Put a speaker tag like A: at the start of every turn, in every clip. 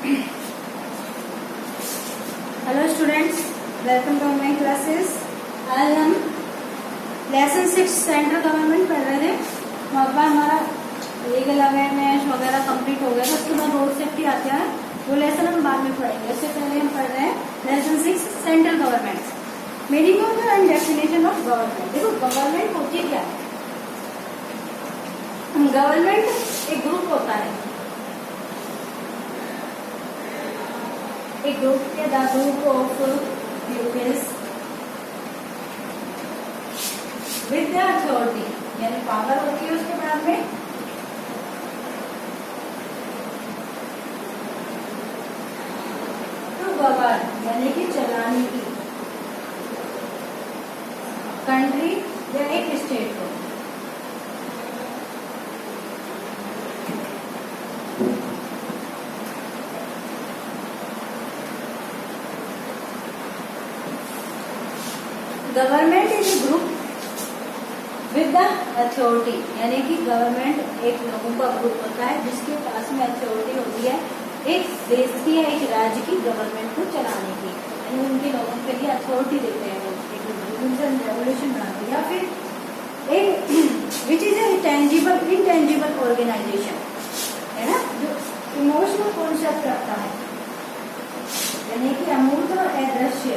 A: Hello students, welcome to my classes. आज हम lesson 6 central government पढ़ रहे थे। वहाँ पर हमारा लीगल अवेयरनेस वगैरह कंप्लीट हो गया था। उसके बाद रोड सेफ्टी आता है, वो लेसन हम बाद में पढ़ेंगे। उससे पहले हम पढ़ रहे हैं lesson 6 central government, meaning and definition of government. देखो गवर्नमेंट होती क्या है। गवर्नमेंट एक ग्रुप होता है, एक ग्रुप के the group of peoples with the authority, यानी पावर होती है उसके बाद में टू गवर्न, यानी कि चलाने की कंट्री या एक स्टेट को। Government is a group with the authority, यानी कि गवर्नमेंट एक लोगों का ग्रुप होता है जिसके पास में अथॉरिटी होती है एक देश की या एक राज्य की गवर्नमेंट को चलाने की, यानी उनके लोगों के लिए अथॉरिटी देते हैं वो, एक रूल्स एंड रेगुलेशन बनाते हैं। या फिर एक which is a tangible intangible organisation, है ना, जो इमोशनल कॉन्सेप्ट रखता है, यानी कि अमूर्त और अदृश्य,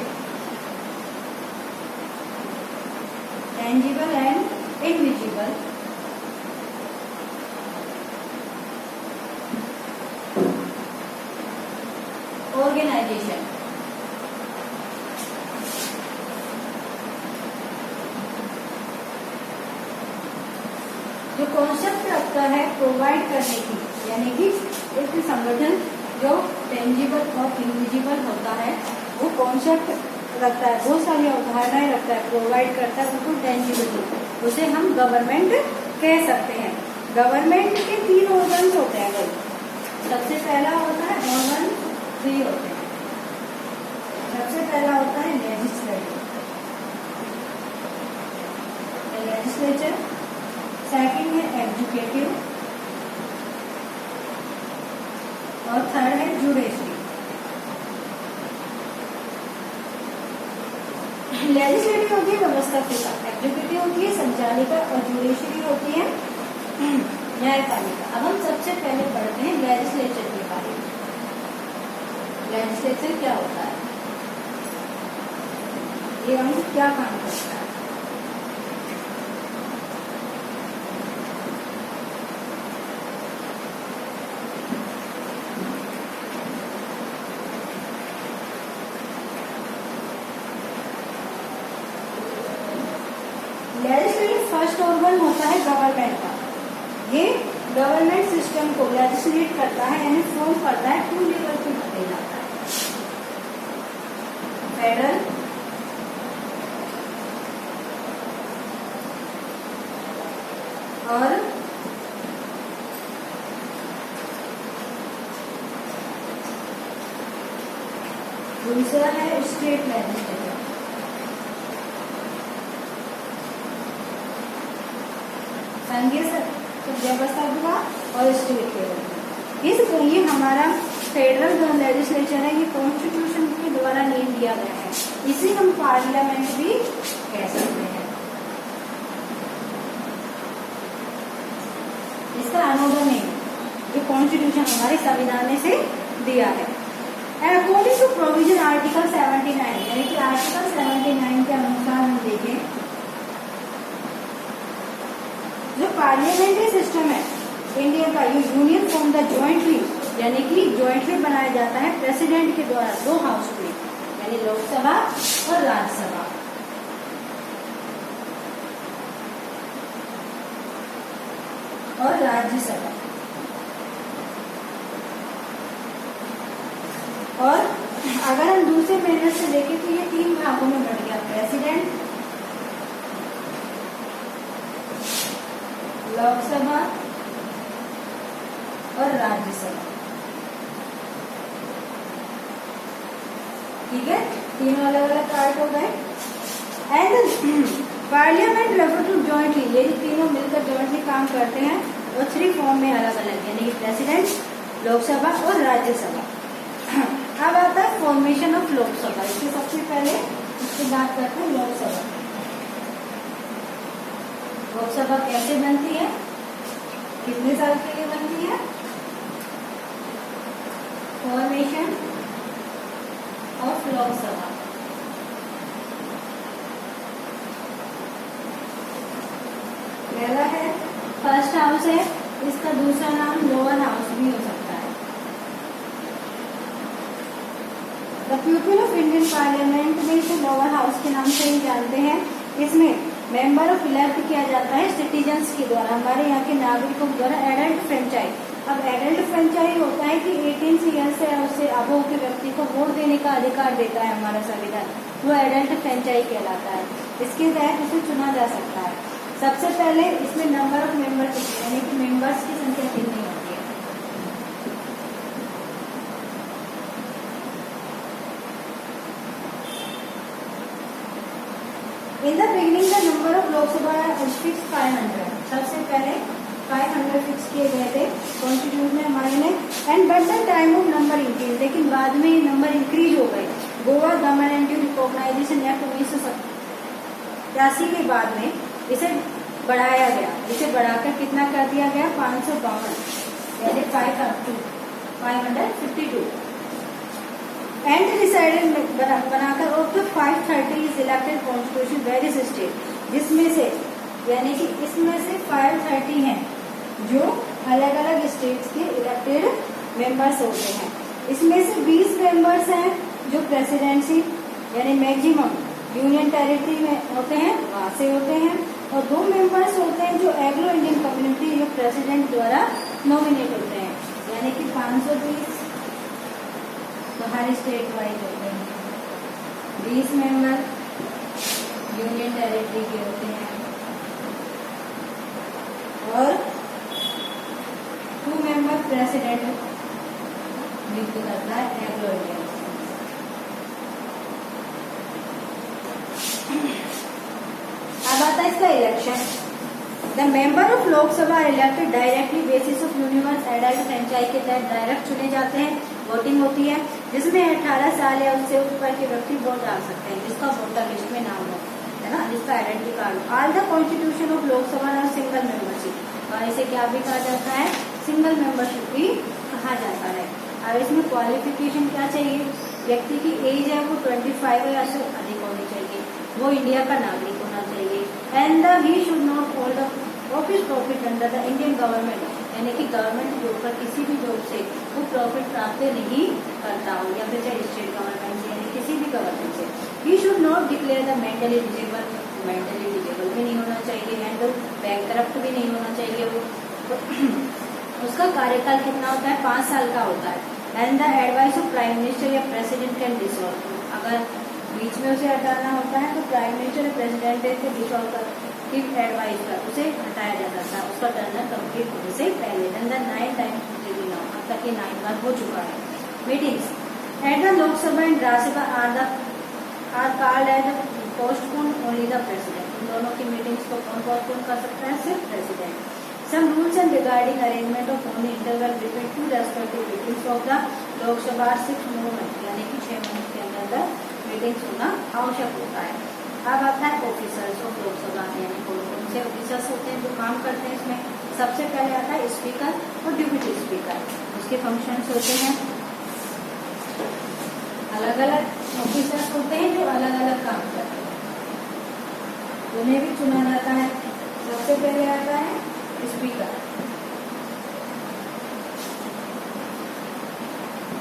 A: tangible and invisible, organization। जो कॉन्सेप्ट रखता है प्रोवाइड करने की, यानी कि एक संगठन जो टेंजिबल और इनविजिबल होता है वो कॉन्सेप्ट रखता है, बहुत सारी अवधारणाएं रखता है, प्रोवाइड करता है, उसको टेंजिबल, उसे हम गवर्नमेंट कह सकते हैं। गवर्नमेंट के 3 ऑर्गन्स होते हैं भाई। सबसे पहला होता है ऑर्गन 3 होते हैं। सबसे पहला होता है लेजिस्लेचर, सेकंड है एग्जीक्यूटिव और थर्ड है जुडिशरी। लेजिस्लेटिव होती है व्यवस्थापिका, एग्जीक्यूटिव होती है संचालिका और जुडिशरी होती है न्यायपालिका। अब हम सबसे पहले पढ़ते हैं लेजिस्लेचर के बारे में। लेजिस्लेचर क्या होता है, ये हम क्या काम करता है। लेजिस्लेटिव फर्स्ट ऑर्गन होता है गवर्नमेंट का। ये गवर्नमेंट सिस्टम को लेजिस्लेट करता है, यानी फॉर्म करता है, 2 लेवल पे बताया जाता है, फेडरल और दूसरा है स्टेट लेजिस्लेचर। संघीय व्यवस्था और स्टेट लेवल। इसको ये हमारा फेडरल जो लेजिस्लेचर है, ये कॉन्स्टिट्यूशन के द्वारा नेम दिया गया है, इसे हम पार्लियामेंट भी कह सकते हैं। इसका अनोदर नेम जो कॉन्स्टिट्यूशन हमारे संविधान में से दिया है। अकॉर्डिंग टू प्रोविजन आर्टिकल 79, यानी कि आर्टिकल 79 के अनुसार हम देखें, जो पार्लियामेंट्री सिस्टम है इंडिया का, ये यूनियन फॉर्म द ज्वाइंटली, यानी कि ज्वाइंटली बनाया जाता है प्रेसिडेंट के द्वारा 2 हाउस में, यानी लोकसभा और राज्यसभा। और राज्यसभा, और अगर हम दूसरे मेथड से देखें तो ये 3 भागों में बढ़ गया, प्रेसिडेंट, लोकसभा और राज्यसभा। ठीक है, तीनों अलग अलग पार्ट हो गए। And parliament refer to jointly, ये तीनों मिलकर जॉइंटली काम करते हैं और 3 फॉर्म में अलग अलग, यानी प्रेसिडेंट, लोकसभा और राज्यसभा। Formation of Lok Sabha. इसके सबसे पहले इसकी बात करते हैं लोकसभा। लोकसभा कैसे बनती है, कितने साल के लिए बनती है? Formation of Lok Sabha. पहला है फर्स्ट हाउस है, इसका दूसरा नाम लोअर हाउस भी हो सकता है। The people of Indian parliament में इसे लोअर हाउस के नाम से ही जानते हैं। इसमें मेंबर ऑफ इलेक्ट किया जाता है सिटीजन्स के द्वारा, हमारे यहाँ के नागरिकों द्वारा एडल्ट फ्रेंचाइज। अब एडल्ट फ्रेंचाइज होता है कि 18 ईयर से उससे अबव के व्यक्ति को वोट देने का अधिकार देता है हमारा संविधान, वो एडल्ट फ्रेंचाइज कहलाता है। इसके तहत इसे चुना जा सकता है। सबसे पहले इसमें नंबर ऑफ मेंबर कितने, यानी कि मेंबर्स की संख्या कितनी होती है? In the beginning the number of Lok Sabha fix 500। सबसे पहले 500 फिक्स किए गए थे कॉन्स्टिट्यूशन में हमारे ने। And but the time of number increase, लेकिन बाद में ये नंबर इंक्रीज हो गए। गोवा गवर्नमेंट रिकॉग्नाइजेशन एक्ट 1987 के बाद में इसे बढ़ाया गया। इसे बढ़ाकर कितना कर दिया गया? 552, यानी 5 up to 552। एंड डिसाइडेड बनाकर of the 530 is elected constitution various state, जिसमें से यानी कि इसमें से 530 हैं जो अलग अलग स्टेट्स के इलेक्टेड मेंबर्स होते हैं। इसमें से 20 मेंबर्स हैं जो प्रेसिडेंसी यानी मैक्सिमम यूनियन टेरिटरी में होते हैं, वहां से होते हैं। और 2 मेंबर्स होते हैं जो एंग्लो इंडियन कम्युनिटी जो प्रेसिडेंट द्वारा नॉमिनेट होते हैं, यानी कि 520 तो हर स्टेट वाइज होते हैं। 20 मेंबर यूनियन टेरिटरी के होते हैं और 2 मेंबर प्रेसिडेंट नियुक्त करता है एंग्लो इंडियन। अब आता है इसका election. The member of Lok Sabha elected directly basis of universe adult franchise के तहत डायरेक्ट चुने जाते हैं। वोटिंग होती है जिसमें 18 साल या उससे ऊपर के व्यक्ति वोट डाल सकते हैं, जिसका वोटर लिस्ट में नाम हो, है ना, जिसका identity card. All the constitution of Lok Sabha और सिंगल मेंबरशिप, और इसे क्या भी कहा जाता है? सिंगल मेंबरशिप भी कहा जाता है। और इसमें क्वालिफिकेशन क्या चाहिए? व्यक्ति की एज है वो 25 या से अधिक होनी चाहिए, वो इंडिया का नागरिक होना चाहिए। And he should not hold office profit under the Indian government, यानी कि गवर्नमेंट के ऊपर किसी भी जॉब से वो प्रॉफिट प्राप्त नहीं करता हो, या फिर चाहे स्टेट गवर्नमेंट से यानी किसी भी गवर्नमेंट से। He should not declare the mentally disable, mentally disable भी नहीं होना चाहिए, एंड बैंक करप्ट भी नहीं होना चाहिए वो। उसका कार्यकाल कितना होता है? 5 साल का होता है। And the advice of prime minister या प्रेसिडेंट कैन डिसॉल्व, अगर बीच में उसे हटाना होता है तो प्राइम मिनिस्टर या प्रेसिडेंट से डिसॉल्व कर की एडवाइस कर उसे हटाया जा सकता है, उसका टर्नर कंप्लीट होने से पहले। एंड द 9 टाइम्स अब तक ये 9 बार हो चुका है। Meetings at the Lok Sabha and Rajya Sabha are called at the postpone only the president, इन दोनों की मीटिंग्स को कौन पोस्टपोन कर सकता है? सिर्फ president. Some rules and regarding arrangement of only interval between 2 respective meetings of the Lok Sabha 6 months, यानी कि 6 महीने के अंदर मीटिंग्स होना आवश्यक होता है। अब आता है ऑफिसर्स ऑफ लोकसभा, यानी कौन से ऑफिसर्स होते हैं जो काम करते हैं इसमें। सबसे पहले आता है स्पीकर और डिप्टी स्पीकर। उसके फंक्शंस होते हैं, अलग अलग ऑफिसर्स होते हैं जो अलग अलग काम करते हैं, उन्हें भी चुना जाता है। सबसे पहले आता है speaker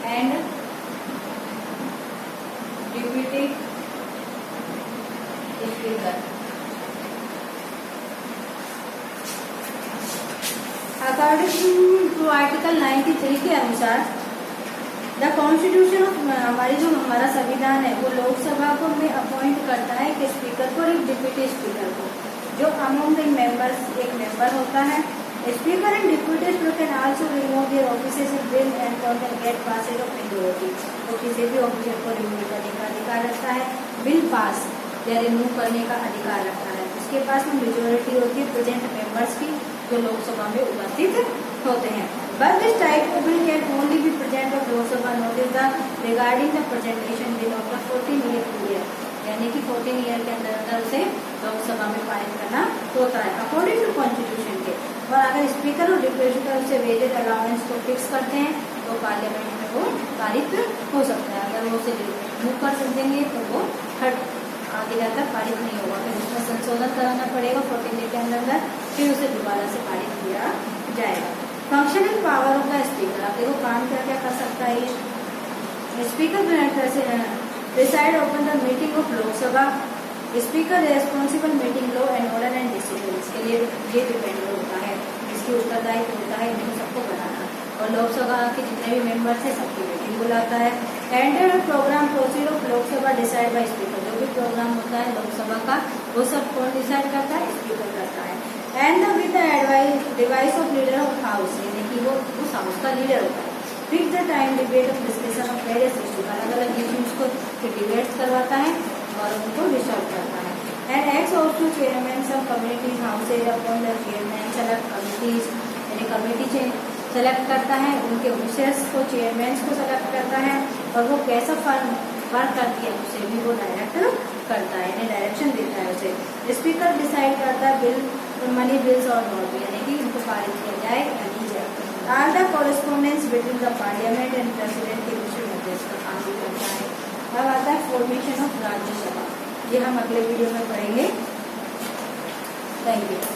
A: and deputy speaker. According to article 93 के अनुसार द कॉन्स्टिट्यूशन ऑफ हमारी जो हमारा संविधान है वो लोकसभा को में अपॉइंट करता है एक स्पीकर को और एक डिप्टी स्पीकर को, जो अमंग द मेंबर्स एक मेंबर होता है। Speaker and deputy speaker can also remove their offices in bill and get passes of majority, तो किसी भी ऑफिसर को रिमूव करने का अधिकार रखता है, बिल पास या रिमूव करने का अधिकार रखता है। उसके पास में मेजॉरिटी होती है प्रेजेंट मेंबर्स की जो लोकसभा में उपस्थित होते हैं। But this type of bill can only be presented of Lok Sabha notice the regarding the presentation bill of the 14-year period, यानी कि 14 ईयर के अंदर अंदर उसे लोकसभा में पारित करना होता है अकॉर्डिंग टू कॉन्स्टिट्यूशन के। और अगर स्पीकर और डिप्यूटी से वेजेड अलाउंस को फिक्स करते हैं तो पार्लियामेंट में वो पारित हो सकता है। अगर वो उसे रिमूव कर देंगे तो वो हट आगे जाकर पारित नहीं होगा, फिर उसमें संशोधन कराना पड़ेगा 14 डे के अंदर, फिर उसे दोबारा से पारित किया जाएगा। Functional power of the speaker, आप देखो काम क्या क्या कर सकता है ये। Speaker preside over the meeting of Lok Sabha, speaker responsible meeting law and order and discipline, इसके लिए ये डिपेंड होता है, इसकी उत्तरदायित्व होता है इनको सबको बनाना, और लोकसभा के जितने भी मेंबर्स हैं सबकी मीटिंग बुलाता है। Ended programme proceed of Lok Sabha decide by speaker, जो भी प्रोग्राम होता है लोकसभा का वो सब कौन डिसाइड करता है, स्पीकर करता है। And with the device of leader of house, यानी कि वो उस हाउस का लीडर होता है। Fix the time debate of discussion of various issues, अलग अलग इश्यूज को डिबेट करवाता है और उनको डिसाइड करता है। एंड एक्स ऑल्सो चेयरमैन सब communities houses upon the chairman select committees, यानी कमेटी सेलेक्ट करता है, उनके विशेष को चेयरमैन को सेलेक्ट करता है, और वो कैसा वर्क करती है उसे भी वो डायरेक्ट करता है, यानी डायरेक्शन देता है उसे। स्पीकर डिसाइड करता है बिल मनी बिल्स और नॉट, यानी कि इनको पारित किया जाए या नहीं जाए। Are the correspondence between the parliament and president के बीच में मध्यस्थ का काम भी करता है। अब आता है फॉर्मेशन ऑफ राज्यसभा, ये हम अगले वीडियो में पढ़ेंगे। Thank you.